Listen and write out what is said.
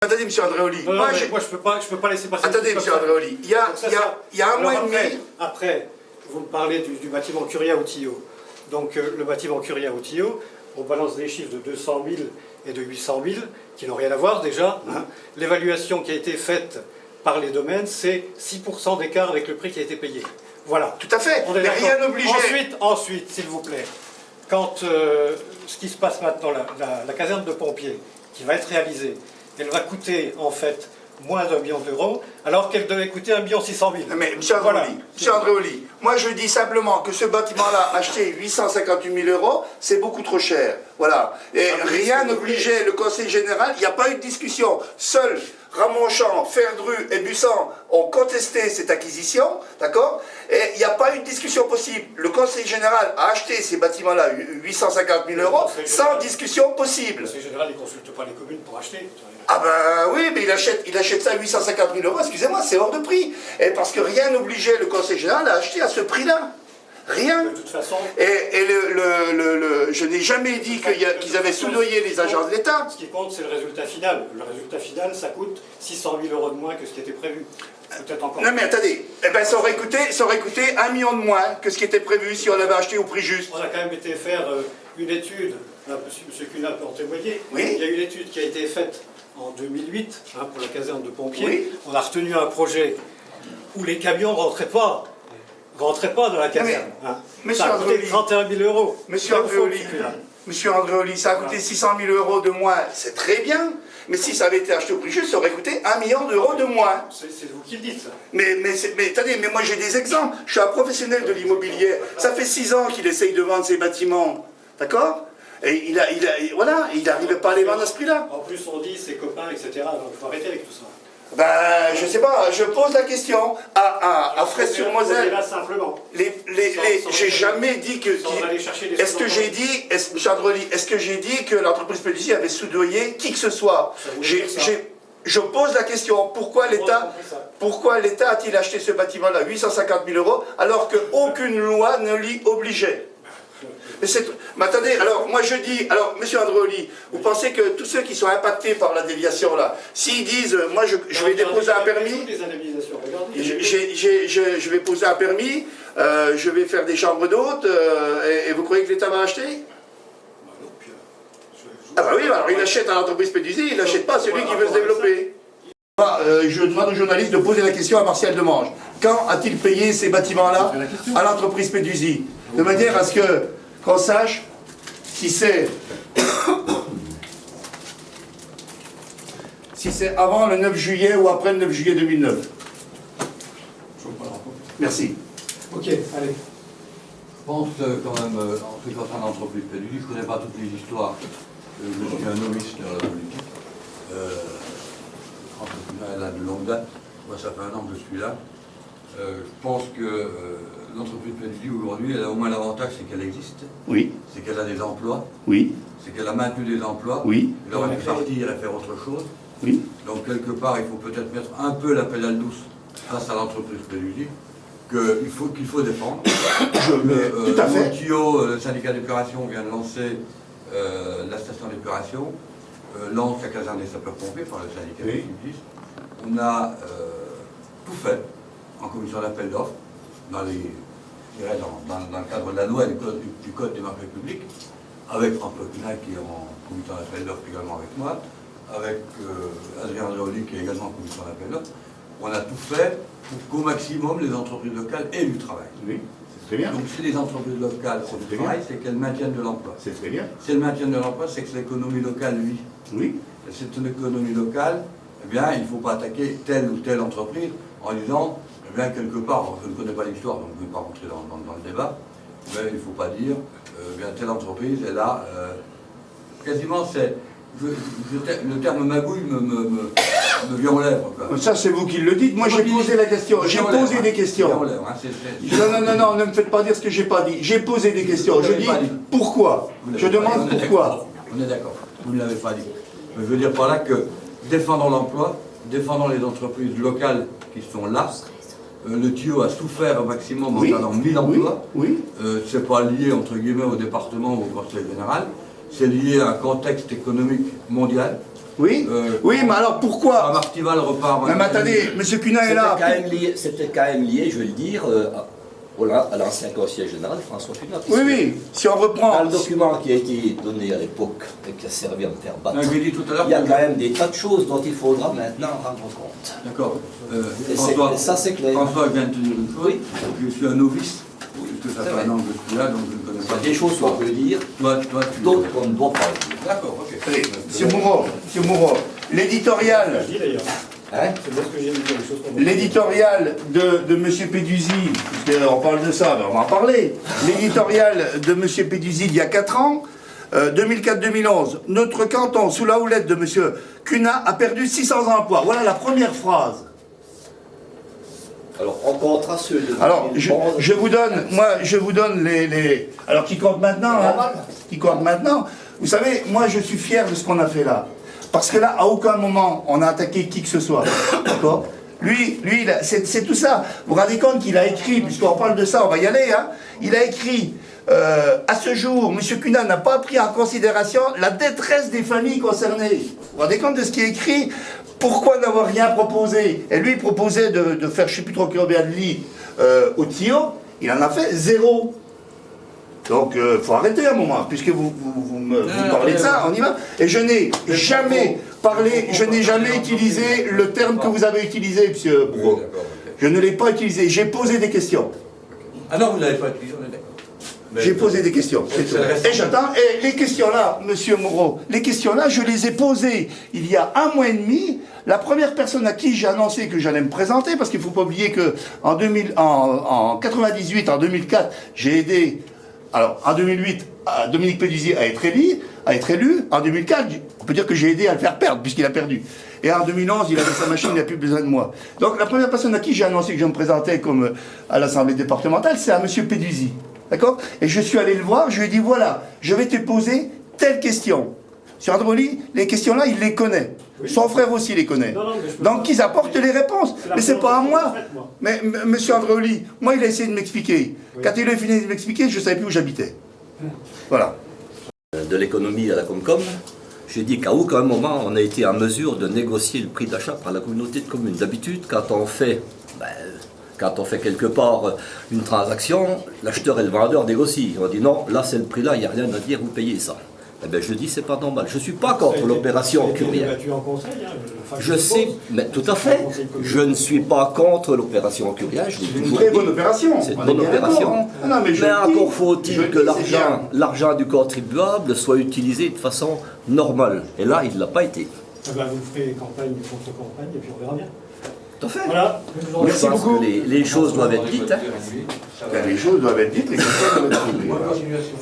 Attendez, M. Andréoli. Non, moi, je peux pas laisser passer. Attendez, M. Andréoli. Il y a un mois et demi. Après, vous me parlez du bâtiment Curia-Outillo. Donc, le bâtiment Curia-Outillo, on balance des chiffres de 200 000 et de 800 000, qui n'ont rien à voir déjà. Hein. L'évaluation qui a été faite par les domaines, c'est 6% d'écart avec le prix qui a été payé. Voilà. Tout à fait. On est mais rien n'obligeait. Ensuite, s'il vous plaît, quand ce qui se passe maintenant, la caserne de pompiers, qui va être réalisée, elle va coûter en fait moins d'1 million d'euros, alors qu'elle devait coûter 1 600 000. Mais M. Andréoli, moi je dis simplement que ce bâtiment-là, acheté 858 000 euros, c'est beaucoup trop cher. Voilà. Et rien n'obligeait le Conseil général, il n'y a pas eu de discussion. Seuls Ramonchamp, Ferdru et Bussan ont contesté cette acquisition, d'accord? Et il n'y a pas eu de discussion possible. Le Conseil général a acheté ces bâtiments-là, 850 000 euros, sans discussion possible. Le Conseil général ne consulte pas les communes pour acheter. Ah ben oui, mais il achète ça à 850 000 euros, excusez-moi, c'est hors de prix. Et parce que rien n'obligeait le Conseil général à acheter à ce prix-là. Rien. De toute façon. Et je n'ai jamais dit qu'ils avaient soudoyé les agences de l'État. Ce qui compte, c'est le résultat final. Le résultat final, ça coûte 600 000 euros de moins que ce qui était prévu. Peut-être encore. Non mais attendez, eh ben, ça aurait coûté 1 million de moins que ce qui était prévu si on l'avait acheté au prix juste. On a quand même été faire une étude, M. Cunha peut en témoigner. Oui. Il y a une étude qui a été faite en 2008 pour la caserne de pompiers. Oui. On a retenu un projet où les camions ne rentraient pas dans la caserne. Ça a coûté 31 000 euros. Monsieur Andréoli, ça a coûté 600 000 euros de moins, c'est très bien. Mais si ça avait été acheté au prix juste, ça aurait coûté 1 million d'euros de moins. C'est vous qui le dites, ça. Mais attendez, mais moi j'ai des exemples. Je suis un professionnel de l'immobilier. Ça fait 6 ans qu'il essaye de vendre ses bâtiments. D'accord? Et il n'arrivait pas à les vendre à ce prix-là. En plus, on dit ses copains, etc. Donc il faut arrêter avec tout ça. Ben, je sais pas, je pose la question à Fraisse-sur-Moselle. J'ai jamais dit que. Est-ce que j'ai dit, M. Andréoli, est-ce que j'ai dit que l'entreprise Péducie avait soudoyé qui que ce soit? Je pose la question, pourquoi l'État a-t-il acheté ce bâtiment-là, 850 000 euros, alors qu'aucune loi ne l'y obligeait? Mais attendez, alors moi je dis, alors M. Andréoli, vous pensez que tous ceux qui sont impactés par la déviation là, s'ils disent, moi je vais déposer un permis, je vais poser un permis, je vais faire des chambres d'hôtes, et vous croyez que l'État va acheter? Ah bah oui, alors il achète à l'entreprise Péducie, il n'achète pas à celui qui veut se développer. Je demande aux journalistes de poser la question à Martial Demange. Quand a-t-il payé ces bâtiments-là à l'entreprise Péducie? De manière à ce qu'on sache si c'est avant le 9 juillet ou après le 9 juillet 2009. Merci. Ok, allez. Je pense quand même, en ce qui concerne l'entreprise Péducie, je ne connais pas toutes les histoires. Je suis un novice dans la politique. Elle a de longue date. Moi, ça fait 1 an que je suis là. Je pense que l'entreprise Péducie aujourd'hui, elle a au moins l'avantage, c'est qu'elle existe. Oui. C'est qu'elle a des emplois. Oui. C'est qu'elle a maintenu des emplois. Oui. Elle aurait pu partir et faire autre chose. Oui. Donc quelque part, il faut peut-être mettre un peu la pédale douce face à l'entreprise Péducie, qu'il faut défendre. Tout à fait. Le syndicat d'épuration vient de lancer la station d'épuration, lance la caserne des sapeurs-pompiers par le syndicat des publicistes. On a tout fait en commission d'appel d'offres, dans le cadre de la loi et du code des marchés publics, avec François Cunha qui est en commission d'appel d'offres également avec moi, avec Adrien Andréoli qui est également en commission d'appel d'offres. On a tout fait pour qu'au maximum les entreprises locales aient du travail. Oui, c'est très bien. Donc si les entreprises locales ont du travail, c'est qu'elles maintiennent de l'emploi. C'est très bien. Si elles maintiennent de l'emploi, c'est que l'économie locale vit. Oui. Et cette économie locale, eh bien, il ne faut pas attaquer telle ou telle entreprise en disant, eh bien, quelque part, je ne connais pas l'histoire, donc je ne vais pas rentrer dans le débat, mais il ne faut pas dire, eh bien, telle entreprise, elle a, quasiment, c'est, le terme magouille me vient aux lèvres. Quoi. Ça, c'est vous qui le dites. Moi, j'ai posé la question. J'ai posé des questions. Non, ne me faites pas dire ce que j'ai pas dit. J'ai posé des questions. Je dis pourquoi. Je demande pourquoi. On est d'accord. Vous ne l'avez pas dit. Je veux dire par là que défendant l'emploi, défendant les entreprises locales qui sont là, le tuyau a souffert au maximum en perdant 1000 emplois. C'est pas lié entre guillemets au département ou au conseil général. C'est lié à un contexte économique mondial. Oui, oui, mais alors pourquoi Martival repart. Non, mais attendez, M. Cunha est là. C'était quand même lié, je vais le dire, à l'ancien conseiller général François Cunha. Oui, oui, si on reprend... Dans le document qui a été donné à l'époque et qui a servi à me faire battre, J'ai dit tout à l'heure. il y a quand même des tas de choses dont il faudra maintenant rendre compte. D'accord. Et ça, c'est clair. François vient de te dire une chose. Oui. Je suis un novice. Puisque ça fait un an que je suis là, donc je ne connais Il y a pas. des choses qu'on peut dire, d'autres qu'on ne doit pas dire. D'accord, ok. Allez, M. Moreau, l'éditorial... Je dis d'ailleurs. Hein? C'est bien ce que j'ai dit, les choses qu'on doit- L'éditorial de M. Péduzi, puisqu'on parle de ça, ben on va en parler. L'éditorial de M. Péduzi il y a 4 ans, 2004-2011, notre canton, sous la houlette de M. Cunha, a perdu 600 emplois. Voilà la première phrase. Alors, on comptera ceux de... Alors, je vous donne les... Alors, qui compte maintenant, hein, qui compte maintenant. Vous savez, moi, je suis fier de ce qu'on a fait là. Parce que là, à aucun moment, on a attaqué qui que ce soit. D'accord ? Lui c'est tout ça. Vous vous rendez compte qu'il a écrit, puisqu'on parle de ça, on va y aller, hein, il a écrit, à ce jour, M. Cunha n'a pas pris en considération la détresse des familles concernées. Vous vous rendez compte de ce qui est écrit ? Pourquoi n'avoir rien proposé? Et lui, il proposait de faire, je ne sais plus trop combien de lits au TIO, il en a fait 0. Donc, il faut arrêter un moment, puisque vous parlez de ça, on y va. Et je n'ai jamais parlé, je n'ai jamais utilisé le terme que vous avez utilisé, M. Bourreau. Je ne l'ai pas utilisé, j'ai posé des questions. Ah non, vous ne l'avez pas utilisé, on est d'accord. J'ai posé des questions, c'est tout. Et j'attends, et les questions-là, M. Moreau, les questions-là, je les ai posées il y a 1 mois et demi. La première personne à qui j'ai annoncé que j'allais me présenter, parce qu'il ne faut pas oublier qu'en 98, en 2004, j'ai aidé... Alors, en 2008, Dominique Péduzi a été élu. En 2004, on peut dire que j'ai aidé à le faire perdre, puisqu'il a perdu. Et en 2011, il avait sa machine, il n'a plus besoin de moi. Donc, la première personne à qui j'ai annoncé que je me présentais comme à l'Assemblée départementale, c'est à M. Péduzi. D'accord? Et je suis allé le voir, je lui ai dit, voilà, je vais te poser telle question. Sur Androli, les questions-là, il les connaît. Oui. Son frère aussi les connaît. Non, donc, qu'ils apportent les réponses. Mais c'est pas à moi. Mais M. Androli, moi, il a essayé de m'expliquer. Oui. Quand il a fini de m'expliquer, je ne savais plus où j'habitais. Voilà. De l'économie à la Comcom, j'ai dit qu'à aucun moment, on a été en mesure de négocier le prix d'achat par la communauté de communes. D'habitude, quand on fait quelque part une transaction, l'acheteur et le vendeur négocient. On dit non, là c'est le prix là, il n'y a rien à dire, vous payez ça. Eh bien, je dis, c'est pas normal. Je ne suis pas contre l'opération Curia. Je sais, mais tout à fait. Je ne suis pas contre l'opération Curia. C'est une très bonne opération. C'est une bonne opération. Mais encore faut-il que l'argent du contribuable soit utilisé de façon normale. Et là, il ne l'a pas été. Eh ben, vous ferez campagne contre campagne et puis on verra bien. Tout à fait. Voilà. Merci beaucoup. Les choses doivent être dites. Hein. Les choses doivent être dites, les campagnes doivent être dites.